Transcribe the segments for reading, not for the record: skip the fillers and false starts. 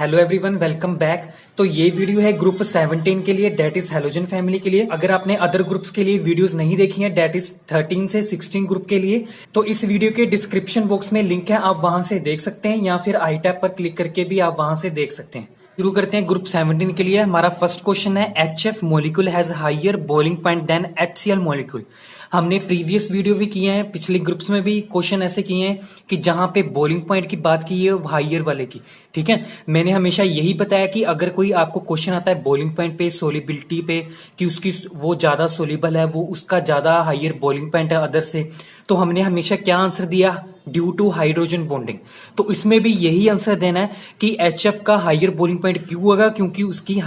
Hello everyone, welcome back. तो ये video है ग्रुप 17 के लिए, डेट इज हैलोजन फैमिली के लिए। अगर आपने अदर ग्रुप्स के लिए वीडियोस नहीं देखी हैं, डेट इज 13 से 16 ग्रुप के लिए, तो इस वीडियो के डिस्क्रिप्शन बॉक्स में लिंक है, आप वहां से देख सकते हैं, या फिर आई टैब पर क्लिक करके भी आप वहां से देख सकते हैं। शुरू करते हैं ग्रुप 17 के लिए। हमारा फर्स्ट क्वेश्चन है, HF molecule has higher boiling point than HCl molecule. हमने प्रीवियस वीडियो भी किए हैं, पिछले ग्रुप्स में भी क्वेश्चन ऐसे किए हैं कि जहां पे बॉइलिंग पॉइंट की बात की है हायर वाले की। ठीक है, मैंने हमेशा यही बताया कि अगर कोई आपको क्वेश्चन आता है बॉइलिंग पॉइंट पे, सोलिबिलिटी पे, कि उसकी वो ज्यादा सोलिबल है, वो उसका ज्यादा हायर बॉइलिंग पॉइंट है अदर से, तो हमने हमेशा क्या आंसर दिया? Due to hydrogen bonding. तो इसमें भी यही आंसर देना है कि HF का हायर बॉइलिंग पॉइंट क्यों होगा? क्योंकि उसकी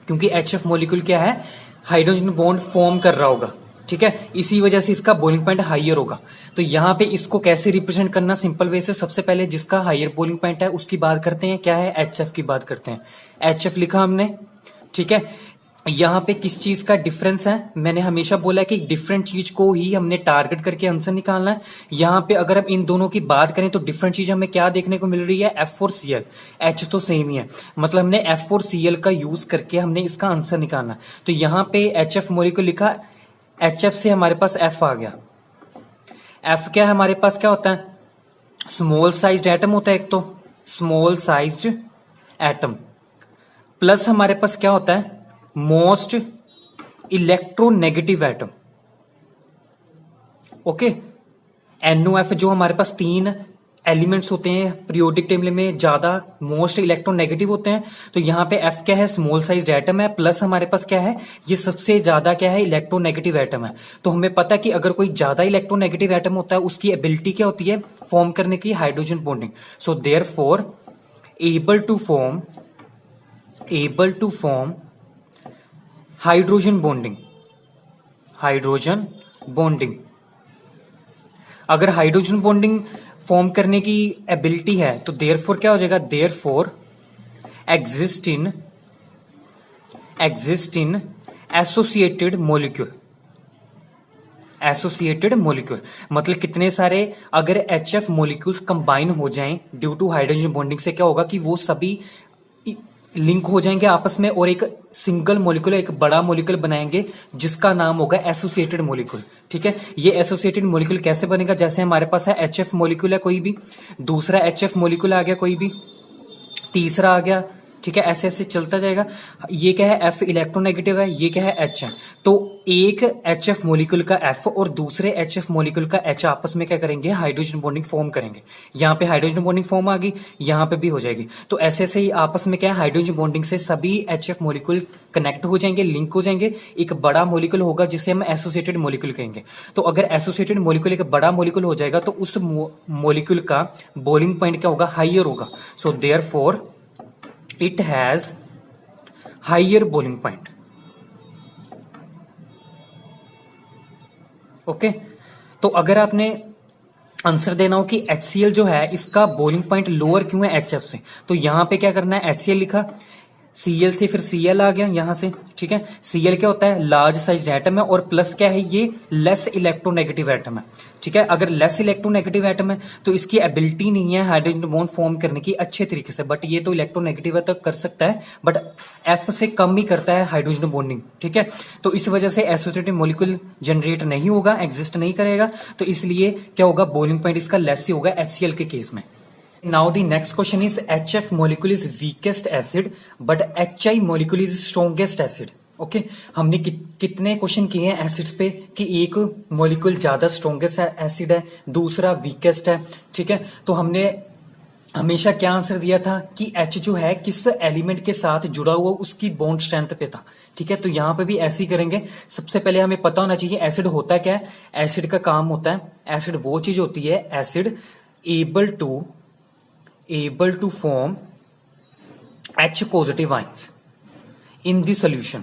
क्योंकि HF मॉलिक्यूल क्या है, हाइड्रोजन बॉन्ड फॉर्म कर रहा होगा। ठीक है, इसी वजह से इसका बॉइलिंग पॉइंट हायर होगा। तो यहां पे इसको कैसे रिप्रेजेंट करना, सिंपल वे से, सबसे पहले जिसका हायर बॉइलिंग पॉइंट है उसकी बात करते हैं। क्या है? HF की बात करते हैं। HF लिखा हमने। ठीक है, यहां पे किस चीज का डिफरेंस है? मैंने हमेशा बोला कि डिफरेंट चीज को ही हमने टारगेट करके आंसर निकालना है। यहां पे अगर हम इन दोनों की बात करें तो डिफरेंट चीज हमें क्या देखने को मिल रही है? F और Cl। H तो सेम ही है, मतलब हमने F और Cl का यूज करके हमने इसका आंसर निकालना है। तो यहां पे HF मॉलिक्यूल लिखा, HF से हमारे पास F आ गया। F क्या है हमारे पास? क्या होता है? स्मॉल साइज्ड एटम होता है एक, तो स्मॉल साइज्ड एटम, प्लस हमारे पास क्या होता है? Most electronegative atom. Okay, NOF जो हमारे पास 3 एलिमेंट्स होते हैं पीरियोडिक टेबल में, ज्यादा मोस्ट इलेक्ट्रोनेगेटिव होते हैं। तो यहां पे F क्या है? स्मॉल साइज्ड एटम है, प्लस हमारे पास क्या है? ये सबसे ज्यादा क्या है? इलेक्ट्रोनेगेटिव एटम है। तो हमें पता है कि अगर कोई ज्यादा इलेक्ट्रोनेगेटिव एटम होता है उसकी एबिलिटी क्या होती है? फॉर्म करने की hydrogen bonding. So therefore able to form hydrogen bonding. Hydrogen bonding, अगर हाइड्रोजन बॉन्डिंग फॉर्म करने की एबिलिटी है तो देयरफॉर क्या हो जाएगा? Therefore exist in associated molecule. Associated molecule मतलब कितने सारे अगर HF मॉलिक्यूल्स कंबाइन हो जाएं ड्यू टू हाइड्रोजन बॉन्डिंग से, क्या होगा कि वो सभी लिंक हो जाएंगे आपस में और एक सिंगल मॉलिक्यूल, एक बड़ा मॉलिक्यूल बनाएंगे जिसका नाम होगा एसोसिएटेड मॉलिक्यूल। ठीक है, ये एसोसिएटेड मॉलिक्यूल कैसे बनेगा? जैसे हमारे पास है HF मॉलिक्यूल है कोई भी, दूसरा HF मॉलिक्यूल आ गया कोई भी, तीसरा आ गया। ठीक है, ऐसे ऐसे चलता जाएगा। ये क्या है? F इलेक्ट्रोनेगेटिव है, ये क्या है? H है। तो एक HF मॉलिक्यूल का F और दूसरे HF मॉलिक्यूल का H आपस में क्या करेंगे? हाइड्रोजन बॉन्डिंग फॉर्म करेंगे। यहाँ पे हाइड्रोजन बॉन्डिंग फॉर्म आ गई, यहाँ पे भी हो जाएगी। तो ऐसे ऐसे ही आपस में क्या है? हाइड्रोजन बॉन्डिंग से सभी HF मॉलिक्यूल कनेक्ट हो जाएंगे, लिंक हो जाएंगे, एक बड़ा मॉलिक्यूल होगा जिसे हम एसोसिएटेड मॉलिक्यूल कहेंगे। तो अगर एसोसिएटेड मॉलिक्यूल एक बड़ा मॉलिक्यूल हो जाएगा तो उस मॉलिक्यूल का बॉइलिंग पॉइंट क्या होगा? हाइयर होगा। So therefore it has higher boiling point। Okay, तो अगर आपने आंसर देना हो कि HCl जो है इसका बॉइलिंग पॉइंट लोअर क्यों है HF से, तो यहां पे क्या करना है? HCl लिखा, Cl से फिर Cl आ गया यहां से। ठीक है, Cl क्या होता है? लार्ज साइज एटम है, और प्लस क्या है? ये लेस इलेक्ट्रोनेगेटिव एटम है। ठीक है, अगर लेस इलेक्ट्रोनेगेटिव एटम है तो इसकी एबिलिटी नहीं है हाइड्रोजन बॉन्ड फॉर्म करने की अच्छे तरीके से, बट ये तो इलेक्ट्रोनेगेटिव है तो कर सकता है, बट F से कम ही करता है हाइड्रोजन बॉन्डिंग। ठीक है, तो इस वजह से एसोसिएटेड मॉलिक्यूल जनरेट नहीं होगा, एग्जिस्ट नहीं करेगा, तो इसलिए क्या होगा? बॉइलिंग पॉइंट इसका लेस ही होगा HCl के केस में। Now the next question is, HF molecule is weakest acid but HI molecule is strongest acid। Okay, हमने कितने क्वेश्चन किए हैं एसिड्स पे कि एक मॉलिक्यूल ज्यादा स्ट्रॉन्गेस्ट एसिड है, दूसरा वीकेस्ट है। ठीक है, तो हमने हमेशा क्या आंसर दिया था कि H जो है किस एलिमेंट के साथ जुड़ा हुआ उसकी बॉन्ड स्ट्रेंथ पे था। ठीक है, तो यहां पे भी ऐसे ही करेंगे। सबसे पहले हमें पता होना चाहिए एसिड होता क्या है। एसिड का काम होता है, एसिड वो चीज होती है, acid able to form H positive ions in the solution।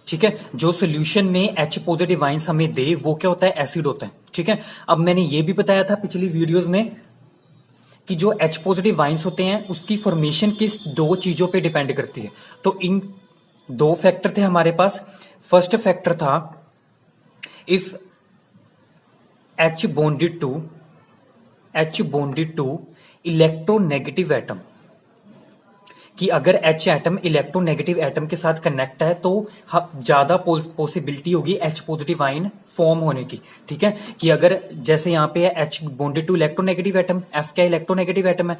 ठीक है, जो सॉल्यूशन में H पॉजिटिव आयंस हमें दे वो क्या होता है? एसिड होता है। ठीक है, अब मैंने ये भी बताया था पिछली वीडियोस में कि जो H पॉजिटिव आयंस होते हैं उसकी फॉर्मेशन किस 2 चीजों पे डिपेंड करती है। तो इन 2 फैक्टर थे हमारे पास। फर्स्ट फैक्टर था if H bonded to electronegative atom कि अगर H एटम इलेक्ट्रोनेगेटिव एटम के साथ कनेक्ट है तो ज्यादा पॉसिबिलिटी होगी H पॉजिटिव आयन फॉर्म होने की। ठीक है, कि अगर जैसे यहाँ पे है H bonded to electronegative atom, F क्या इलेक्ट्रोनेगेटिव एटम है।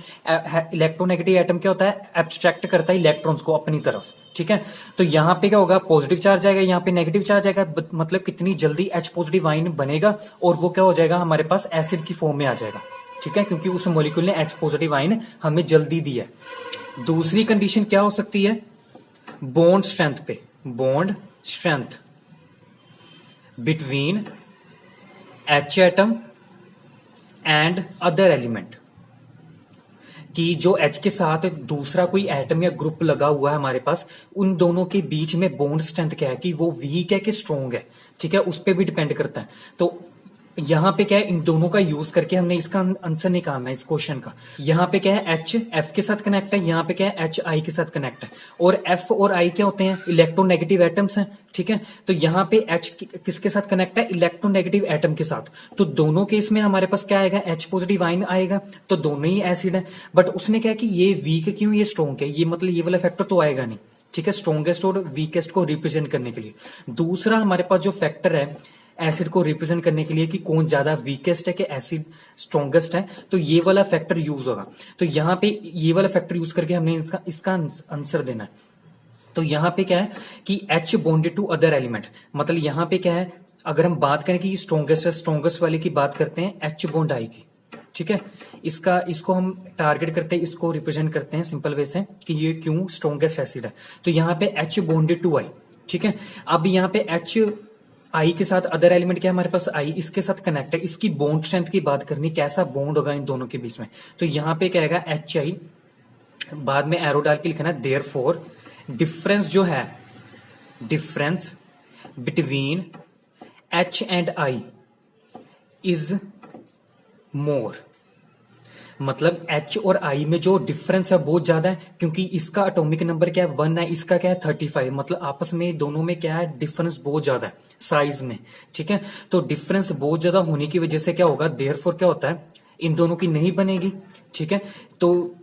इलेक्ट्रोनेगेटिव एटम क्या होता है, एब्स्ट्रैक्ट करता है इलेक्ट्रॉन्स को अपनी तरफ। ठीक है, तो यहाँ पे क्या होगा, पॉजिटिव चार्ज आएगा, यहाँ पे नेगेटिव चार्ज आएगा, मतलब कितनी जल्दी H पॉजिटिव आयन बनेगा और वो क्या हो जाएगा, हमारे पास एसिड की फॉर्म में आ जाएगा। ठीक है, क्योंकि उस मॉलिक्यूल ने H पॉजिटिव आयन हमें जल्दी दी है। दूसरी कंडीशन क्या हो सकती है, बॉन्ड स्ट्रेंथ पे, bond strength between H atom and other element, कि जो H के साथ दूसरा कोई एटम या ग्रुप लगा हुआ है हमारे पास, उन दोनों के बीच में बॉन्ड स्ट्रेंथ क्या है, कि वो वीक है कि स्ट्रॉन्ग है। ठीक है, उस पर भी डिपेंड करता है। तो यहां पे क्या है, इन दोनों का यूज करके हमने इसका आंसर निकालना है इस क्वेश्चन का। यहां पे क्या है, H F के साथ कनेक्ट है, यहां पे क्या है, H I के साथ कनेक्ट है, और F और I क्या होते हैं, इलेक्ट्रोनेगेटिव एटम्स हैं। ठीक है, तो यहां पे H किसके साथ कनेक्ट है, इलेक्ट्रोनेगेटिव एटम के साथ। तो दोनों केस में हमारे पास क्या आएगा, H पॉजिटिव आयन आएगा, तो दोनों ही एसिड है। बट उसने क्या कि ये वीक क्यों, ये स्ट्रॉन्ग है, ये मतलब ये वाला फैक्टर तो आएगा नहीं। ठीक है, स्ट्रॉन्गेस्ट और वीकेस्ट को रिप्रेजेंट करने के लिए। दूसरा हमारे पास जो फैक्टर है एसिड को रिप्रेजेंट करने के लिए कि कौन ज्यादा वीकेस्ट है कि एसिड स्ट्रॉन्गेस्ट है, तो ये वाला फैक्टर यूज होगा। तो यहाँ पे ये वाला फैक्टर यूज करके हमने इसका आंसर देना है। तो यहाँ पे क्या है कि H bonded to other element, मतलब यहाँ पे क्या है, अगर हम बात करें कि स्ट्रॉन्गेस्ट है, स्ट्रॉन्गेस्ट वाले की बात करते हैं H बॉन्ड I की। ठीक है, इसको हम टारगेट करते हैं, इसको रिप्रेजेंट करते हैं सिंपल वे से कि ये क्यों स्ट्रॉन्गेस्ट एसिड है। तो यहाँ पे H बॉन्डेड टू I। ठीक है, अब यहाँ पे H I के साथ अदर एलिमेंट क्या है हमारे पास, I इसके साथ कनेक्ट है। इसकी बॉन्ड स्ट्रेंथ की बात करनी, कैसा बॉन्ड होगा इन दोनों के बीच में। तो यहां पे क्या आएगा, HI, बाद में एरो डाल के लिखना है देयरफॉर डिफरेंस जो है, difference between H and I is more, मतलब H और I में जो डिफरेंस है बहुत ज्यादा है, क्योंकि इसका एटॉमिक नंबर क्या है 1 है, इसका क्या है 35, मतलब आपस में दोनों में क्या है, डिफरेंस बहुत ज्यादा है साइज में। ठीक है, तो डिफरेंस बहुत ज्यादा होने की वजह से क्या होगा, देयरफॉर क्या होता है, इन दोनों की नहीं बनेगी। ठीक है, तो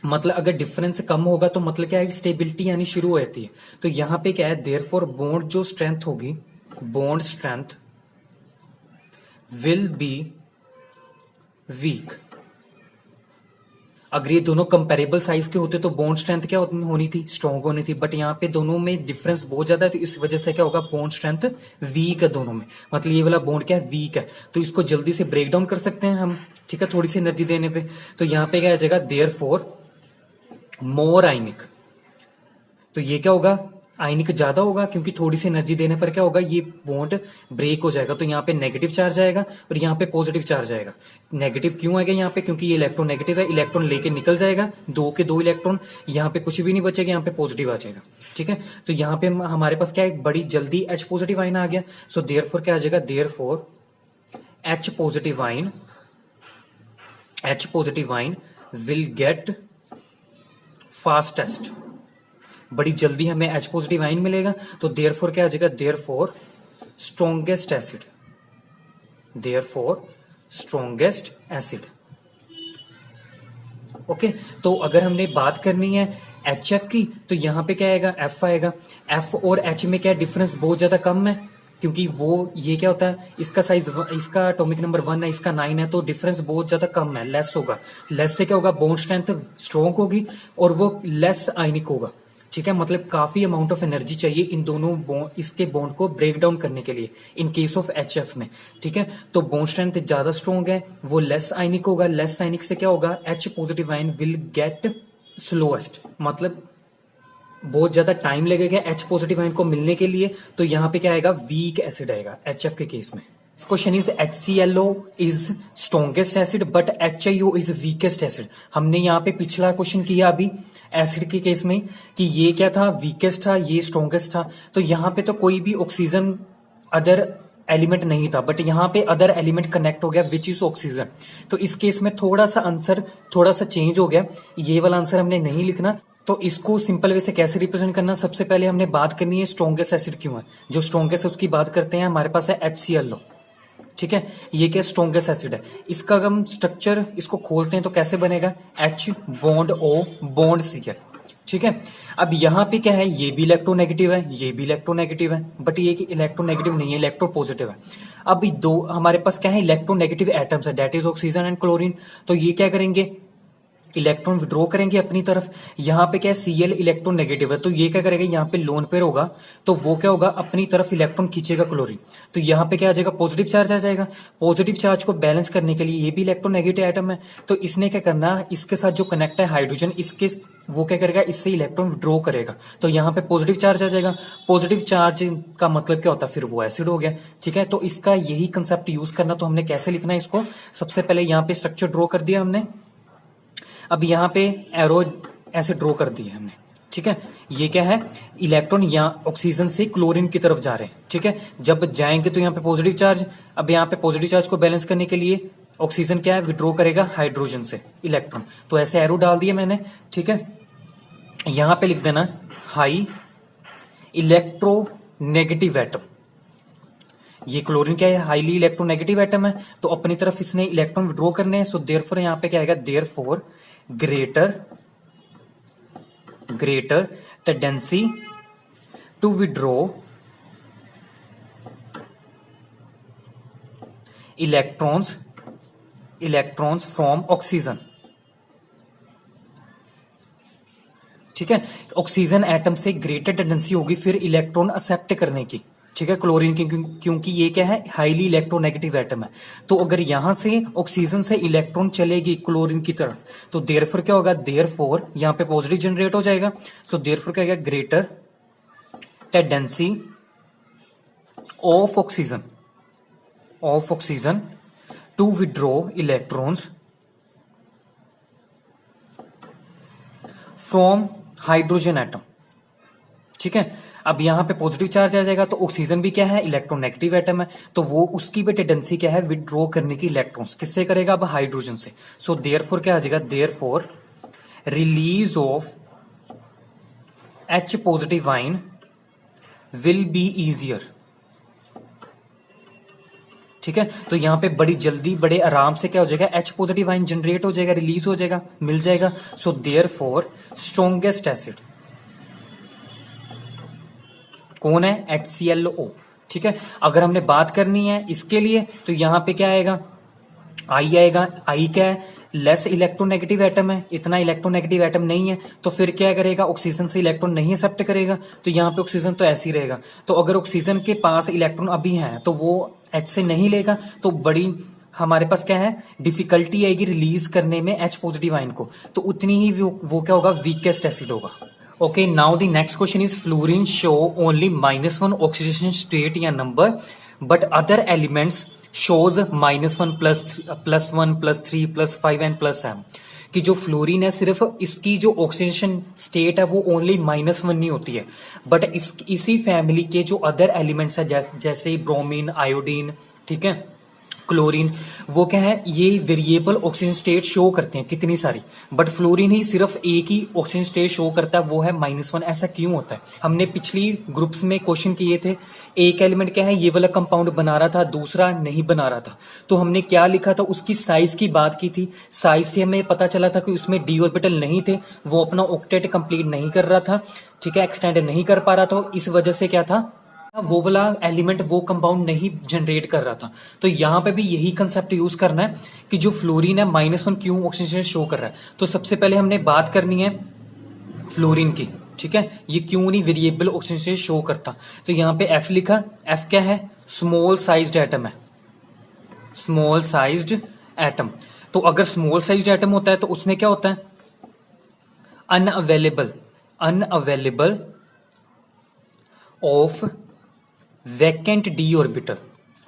मतलब अगर डिफरेंस कम होगा तो मतलब क्या है, स्टेबिलिटी यानी शुरू हो जाती है। तो यहां पे क्या है, देयरफॉर बॉन्ड जो स्ट्रेंथ होगी, bond strength will be weak. अगर ये दोनों कंपेरेबल साइज के होते तो बॉन्ड स्ट्रेंथ क्या होनी थी, स्ट्रॉन्ग होनी थी। बट यहाँ पे दोनों में डिफरेंस बहुत ज्यादा है, तो इस वजह से क्या होगा, बॉन्ड स्ट्रेंथ वीक है दोनों में, मतलब ये वाला बॉन्ड क्या है, वीक है। तो इसको जल्दी से ब्रेक डाउन कर सकते हैं हम। ठीक है, थोड़ी सी एनर्जी देने पे। तो यहाँ पे क्या आ जाएगा, देयरफॉर मोर आयनिक। तो ये क्या होगा, आयनिक ज्यादा होगा, क्योंकि थोड़ी सी एनर्जी देने पर क्या होगा, ये बॉन्ड ब्रेक हो जाएगा। तो यहाँ पे नेगेटिव चार्ज आएगा और यहाँ पे पॉजिटिव चार्ज आएगा। नेगेटिव क्यों आएगा यहाँ पे, क्योंकि ये इलेक्ट्रॉन नेगेटिव है, इलेक्ट्रॉन लेके निकल जाएगा, दो के दो इलेक्ट्रॉन, यहाँ पे कुछ भी नहीं बचेगा, यहाँ पे पॉजिटिव आ जाएगा। ठीक है, तो यहाँ पे हमारे पास क्या है, बड़ी जल्दी H पॉजिटिव आयन आ गया। सो देयरफॉर क्या आ जाएगा, therefore H positive ion will get fastest, बड़ी जल्दी हमें H पॉजिटिव आयन मिलेगा। तो देयरफॉर क्या आ जाएगा, therefore strongest acid, therefore strongest acid. Okay, तो अगर हमने बात करनी है HF की, तो यहां पे क्या आएगा, F आएगा। F और H में क्या डिफरेंस बहुत ज्यादा कम है, क्योंकि वो ये क्या होता है, इसका साइज, इसका एटॉमिक नंबर 1 है, इसका 9 है, तो डिफरेंस बहुत ज्यादा कम है, लेस होगा। लेस से क्या होगा, बॉन्ड स्ट्रेंथ स्ट्रॉन्ग होगी और वो लेस आयनिक होगा। ठीक है, मतलब काफी अमाउंट ऑफ एनर्जी चाहिए इन दोनों इसके बॉन्ड को ब्रेक डाउन करने के लिए, इन केस ऑफ HF में। ठीक है, तो बॉन्ड स्ट्रेंथ ज्यादा स्ट्रॉन्ग है, वो लेस आयनिक होगा। लेस आयनिक से क्या होगा, H positive ion will get slowest, मतलब बहुत ज्यादा टाइम लगेगा H पॉजिटिव आयन को मिलने के लिए। तो यहाँ पे क्या आएगा, वीक एसिड आएगा HF के केस में। Question is HClO is strongest acid but HIO is weakest acid. हमने यहाँ पे पिछला क्वेश्चन किया अभी एसिड के केस में कि ये क्या था, वीकेस्ट था, ये स्ट्रॉन्गेस्ट था। तो यहाँ पे तो कोई भी ऑक्सीजन अदर एलिमेंट नहीं था, बट यहाँ पे अदर एलिमेंट कनेक्ट हो गया विच इज ऑक्सीजन। तो इस केस में थोड़ा सा आंसर थोड़ा सा चेंज हो गया, ये वाला आंसर हमने नहीं लिखना। तो इसको सिंपल वे से कैसे रिप्रेजेंट करना, सबसे पहले हमने बात करनी है स्ट्रॉन्गेस्ट एसिड क्यों है। जो स्ट्रॉन्गेस्ट है उसकी बात करते हैं, हमारे पास है HClO। ठीक है, ये क्या स्ट्रॉन्गेस्ट एसिड है। इसका अगर हम स्ट्रक्चर इसको खोलते हैं तो कैसे बनेगा, H bond O bond Cl, ठीक है। अब यहाँ पे क्या है, ये भी इलेक्ट्रोनेगेटिव है, ये भी इलेक्ट्रोनेगेटिव है, बट ये कि इलेक्ट्रोनेगेटिव नहीं है, इलेक्ट्रोपॉजिटिव है। अब दो हमारे पास क्या है, इलेक्ट्रोनेगेटिव एटम्स है, that is oxygen and chlorine. तो ये क्या करेंगे, इलेक्ट्रॉन विड्रॉ करेंगे अपनी तरफ। यहाँ पे क्या है, Cl इलेक्ट्रॉन नेगेटिव है, तो ये क्या करेगा, यहाँ पे लोन पेयर होगा, तो वो क्या होगा, अपनी तरफ इलेक्ट्रॉन खींचेगा क्लोरीन। तो यहाँ पे क्या आ जाएगा, पॉजिटिव चार्ज आ जाएगा। पॉजिटिव चार्ज को बैलेंस करने के लिए, ये भी इलेक्ट्रॉन नेगेटिव एटम है, तो इसने क्या करना, इसके साथ जो कनेक्ट है हाइड्रोजन, इसके वो क्या करेगा, इससे इलेक्ट्रॉन विड्रॉ करेगा, तो यहाँ पे पॉजिटिव चार्ज आ जाएगा। पॉजिटिव चार्ज का मतलब क्या होता है, फिर वो एसिड हो गया, ठीक है। तो इसका यही कंसेप्ट यूज करना। तो हमने कैसे लिखना है इसको, सबसे पहले यहाँ पे स्ट्रक्चर ड्रॉ कर दिया हमने। अब यहाँ पे एरो ऐसे ड्रॉ कर दिए हमने, ठीक है। ये क्या है, इलेक्ट्रॉन यहाँ ऑक्सीजन से क्लोरीन की तरफ जा रहे हैं, ठीक है। जब जाएंगे तो यहाँ पे पॉजिटिव चार्ज, अब यहाँ पे पॉजिटिव चार्ज को बैलेंस करने के लिए ऑक्सीजन क्या है, विड्रॉ करेगा हाइड्रोजन से इलेक्ट्रॉन, तो ऐसे एरो डाल दिए मैंने, ठीक है। यहां पे लिख देना हाई इलेक्ट्रोनेगेटिव एटम। ये क्लोरीन क्या है, हाईली इलेक्ट्रोनेगेटिव एटम है, तो अपनी तरफ इसने इलेक्ट्रॉन विड्रॉ करने हैं। सो देयरफॉर यहां पे क्या आएगा, therefore greater tendency to withdraw electrons from oxygen, ठीक है। ऑक्सीजन एटम से ग्रेटर टेंडेंसी होगी फिर इलेक्ट्रॉन एक्सेप्ट करने की, ठीक है, क्लोरीन की, क्योंकि ये क्या है, हाईली इलेक्ट्रोनेगेटिव एटम है। तो अगर यहां से ऑक्सीजन से इलेक्ट्रॉन चलेगी क्लोरीन की तरफ, तो देयरफॉर क्या होगा, देयरफॉर यहां पे पॉजिटिव जनरेट हो जाएगा। सो देयरफॉर क्या होगा, greater tendency of oxygen to withdraw electrons from hydrogen atom, ठीक है। अब यहां पे पॉजिटिव चार्ज आ जाएगा, तो ऑक्सीजन भी क्या है, इलेक्ट्रोनेगेटिव एटम है, तो वो उसकी भी टेंडेंसी क्या है, विड्रॉ करने की इलेक्ट्रॉन्स किससे करेगा, अब हाइड्रोजन से। सो देयरफॉर क्या आ जाएगा, therefore release of H positive ion will be easier, ठीक है। तो यहां पे बड़ी जल्दी बड़े आराम से क्या हो जाएगा, H पॉजिटिव आयन जनरेट हो जाएगा, रिलीज हो जाएगा, मिल जाएगा। सो देयरफॉर स्ट्रॉन्गेस्ट एसिड कौन है, HClO, ठीक है। अगर हमने बात करनी है इसके लिए, तो यहां पे क्या आएगा, I आएगा। I क्या है, लेस इलेक्ट्रोनेगेटिव एटम है, इतना इलेक्ट्रोनेगेटिव एटम नहीं है, तो फिर क्या करेगा, ऑक्सीजन से इलेक्ट्रॉन नहीं एक्सेप्ट करेगा, तो यहाँ पे ऑक्सीजन तो ऐसे ही रहेगा। तो अगर ऑक्सीजन के पास इलेक्ट्रॉन अभी है तो वो H से नहीं लेगा, तो बड़ी हमारे पास क्या है, डिफिकल्टी आएगी रिलीज करने में H पॉजिटिव आयन को, तो उतनी ही वो क्या होगा, वीकेस्ट एसिड होगा। Okay, now the next question is fluorine show only -1 oxidation state या number, but other elements shows -1 +1 +3 +5 and +m। कि जो फ्लोरीन है सिर्फ इसकी जो ऑक्सीडेशन स्टेट है वो ओनली -1 नहीं होती है, बट इसी फैमिली के जो अदर एलिमेंट्स है जैसे ब्रोमीन, आयोडीन, ठीक है, क्लोरीन, वो क्या है, ये वेरिएबल ऑक्सीजन स्टेट शो करते हैं कितनी सारी, बट फ्लोरीन ही सिर्फ एक ही ऑक्सीजन स्टेट शो करता है, वो है -1। ऐसा क्यों होता है, हमने पिछली ग्रुप्स में क्वेश्चन किए थे, एक एलिमेंट क्या है, ये वाला कंपाउंड बना रहा था, दूसरा नहीं बना रहा था, तो हमने क्या लिखा था, उसकी साइज की बात की थी। साइज से हमें पता चला था कि उसमें डी ऑर्बिटल नहीं थे, वो अपना ऑक्टेट कंप्लीट नहीं कर रहा था, ठीक है, एक्सटेंड नहीं कर पा रहा था, इस वजह से क्या था, वो वाला एलिमेंट वो कंपाउंड नहीं जनरेट कर रहा था। तो यहां पे भी यही कंसेप्ट यूज करना है कि जो फ्लोरीन है -1 क्यों ऑक्सीजन शो कर रहा है। तो सबसे पहले हमने बात करनी है फ्लोरीन की, ठीक है, ये क्यों नहीं वेरिएबल ऑक्सीजन शो करता। तो यहां पे F लिखा, F क्या है, स्मॉल साइज्ड एटम है, स्मॉल साइज्ड एटम। तो अगर स्मॉल साइज्ड एटम होता है तो उसमें क्या होता है, unavailable of vacant D orbital.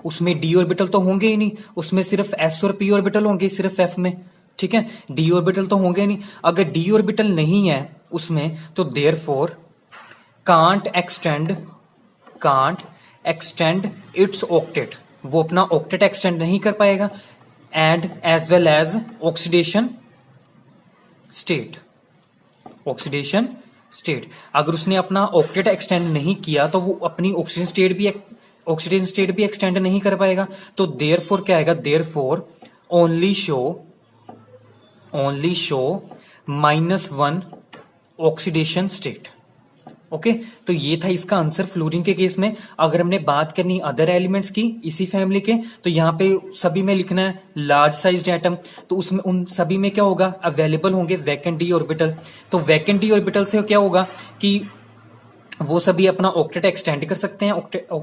उसमें डी ऑर्बिटल तो होंगे ही नहीं, उसमें सिर्फ S और P ऑर्बिटल होंगे सिर्फ F में, ठीक है, डी ऑर्बिटल तो होंगे नहीं। अगर डी ऑर्बिटल नहीं है उसमें, तो therefore can't extend its octet, वो अपना ऑक्टेट एक्सटेंड नहीं कर पाएगा, and as well as oxidation state. अगर उसने अपना ऑक्टेट एक्सटेंड नहीं किया तो वो अपनी ऑक्सीजन स्टेट भी ऑक्सीडेशन स्टेट भी एक्सटेंड नहीं कर पाएगा। तो देयरफॉर क्या आएगा, therefore only show -1 oxidation state. Okay, तो ये था इसका आंसर फ्लोरीन के केस में। अगर हमने बात करनी अदर एलिमेंट्स की इसी फैमिली के, तो यहाँ पे सभी में लिखना है लार्ज साइज्ड एटम, तो उसमें उन सभी में क्या होगा, अवेलेबल होंगे वैकेंट डी ऑर्बिटल। तो वैकेंट डी ऑर्बिटल से क्या होगा कि वो सभी अपना ऑक्टेट एक्सटेंड कर सकते हैं।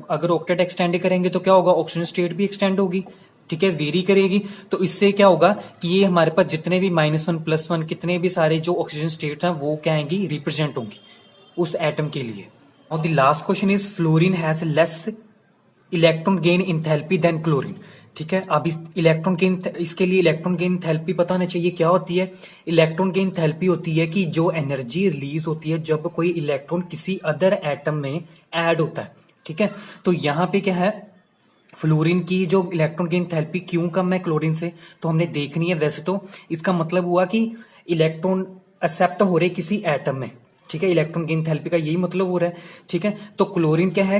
अगर ऑक्टेट एक्सटेंड करेंगे तो क्या होगा, ऑक्सीजन स्टेट भी एक्सटेंड होगी, ठीक है, वेरी करेगी। तो इससे क्या होगा कि ये हमारे पास जितने भी -1 +1 कितने भी सारे जो ऑक्सीजन स्टेट्स हैं वो क्या आएंगी, रिप्रेजेंट होंगी उस एटम के लिए। और the last question is fluorine has less electron gain enthalpy than chlorine. ठीक है, अब इलेक्ट्रॉन गेन, इसके लिए इलेक्ट्रॉन गेन थैल्पी पता होना चाहिए क्या होती है। इलेक्ट्रॉन गेन थैल्पी होती है कि जो एनर्जी रिलीज होती है जब कोई इलेक्ट्रॉन किसी अदर एटम में ऐड होता है। ठीक है, तो यहां पे क्या है, फ्लोरीन की जो इलेक्ट्रॉन गेन थैल्पी क्यों कम है क्लोरीन से, तो हमने देखनी है। वैसे तो इसका मतलब हुआ कि इलेक्ट्रॉन एक्सेप्ट हो रहे किसी एटम में, ठीक है, इलेक्ट्रॉन गेन थैल्पी का यही मतलब हो रहा है। ठीक है, तो क्लोरीन क्या है,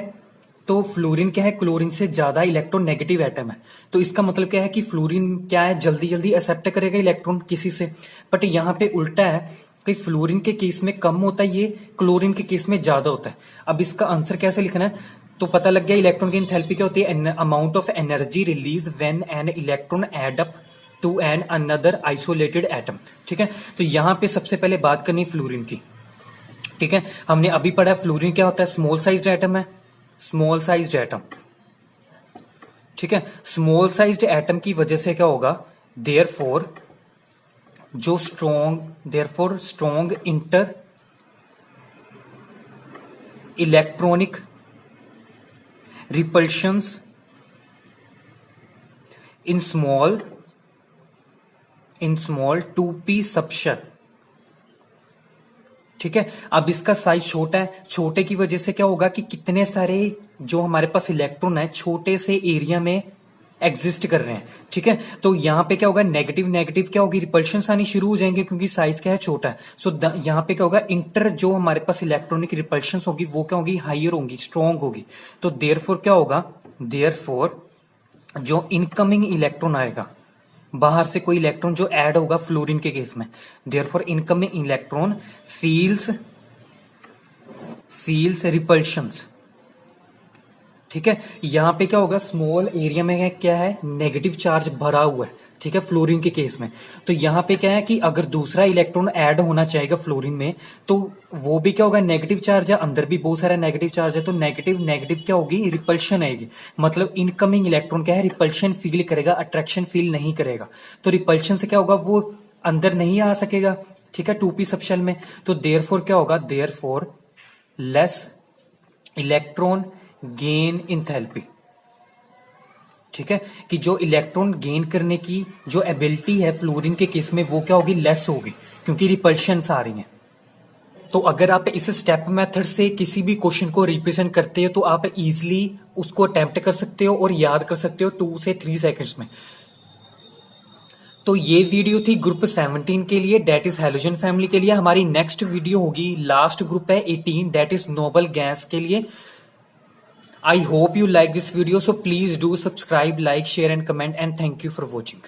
तो फ्लोरीन क्या है, क्लोरीन से ज्यादा इलेक्ट्रॉन नेगेटिव एटम है। तो इसका मतलब क्या है कि फ्लोरीन क्या है, जल्दी जल्दी एक्सेप्ट करेगा इलेक्ट्रॉन किसी से। बट यहाँ पे उल्टा है कि फ्लोरीन के केस में कम होता है ये, क्लोरीन के केस में ज्यादा होता है। अब इसका आंसर कैसे लिखना है, तो पता लग गया इलेक्ट्रॉन गेन थैल्पी क्या होती है, amount of energy release when an electron add up to an another isolated atom. ठीक है, तो यहां पे सबसे पहले बात करनी फ्लोरीन की। ठीक है, हमने अभी पढ़ा फ्लोरीन क्या होता है, स्मॉल साइज्ड एटम है, स्मॉल साइज्ड एटम। ठीक है, स्मॉल साइज्ड एटम की वजह से क्या होगा, therefore strong inter electronic repulsions in small 2p subshell. ठीक है, अब इसका साइज छोटा है, छोटे की वजह से क्या होगा कि कितने सारे जो हमारे पास इलेक्ट्रॉन है छोटे से एरिया में एग्जिस्ट कर रहे हैं। ठीक है, तो यहां पे क्या होगा, नेगेटिव क्या होगी, रिपल्शन आनी शुरू हो जाएंगे क्योंकि साइज क्या है, छोटा है। सो यहां पे क्या होगा, इंटर जो हमारे पास इलेक्ट्रॉनिक रिपल्शन होगी वो क्या होगी, हाइयर होगी, स्ट्रॉन्ग होगी। तो देयरफॉर क्या होगा, देयरफॉर जो इनकमिंग इलेक्ट्रॉन आएगा, बाहर से कोई इलेक्ट्रॉन जो ऐड होगा फ्लोरीन के केस में, therefore incoming electron feels repulsions. ठीक है, यहां पे क्या होगा, स्मॉल एरिया में क्या है, नेगेटिव चार्ज भरा हुआ है। ठीक है, फ्लोरीन के केस में। तो यहां पे क्या है कि अगर दूसरा इलेक्ट्रॉन ऐड होना चाहेगा फ्लोरीन में, तो वो भी क्या होगा, नेगेटिव चार्ज है, अंदर भी बहुत सारा नेगेटिव चार्ज है, तो नेगेटिव क्या होगी, रिपल्शन आएगी। मतलब इनकमिंग इलेक्ट्रॉन क्या है, रिपल्शन फील करेगा, अट्रैक्शन फील नहीं करेगा। तो रिपल्शन से क्या होगा, वो अंदर नहीं आ सकेगा। ठीक है, 2p सबशेल में। तो देयरफॉर क्या होगा, therefore less electron gain enthalpy. ठीक है, कि जो इलेक्ट्रॉन गेन करने की जो एबिलिटी है फ्लोरीन के केस में वो क्या होगी, लेस होगी, क्योंकि रिपल्शंस आ रही हैं। तो अगर आप इस स्टेप मेथड से किसी भी क्वेश्चन को रिप्रेजेंट करते हो तो आप इजीली उसको अटेम्प्ट कर सकते हो और याद कर सकते हो 2 से 3 सेकंड्स में। तो ये वीडियो थी ग्रुप 17 के लिए, डेट इज हैलोजन फैमिली के लिए। हमारी नेक्स्ट वीडियो होगी, लास्ट ग्रुप है 18, डेट इज नोबल गैस के लिए। I hope you like this video, so please do subscribe, like, share and comment, and thank you for watching.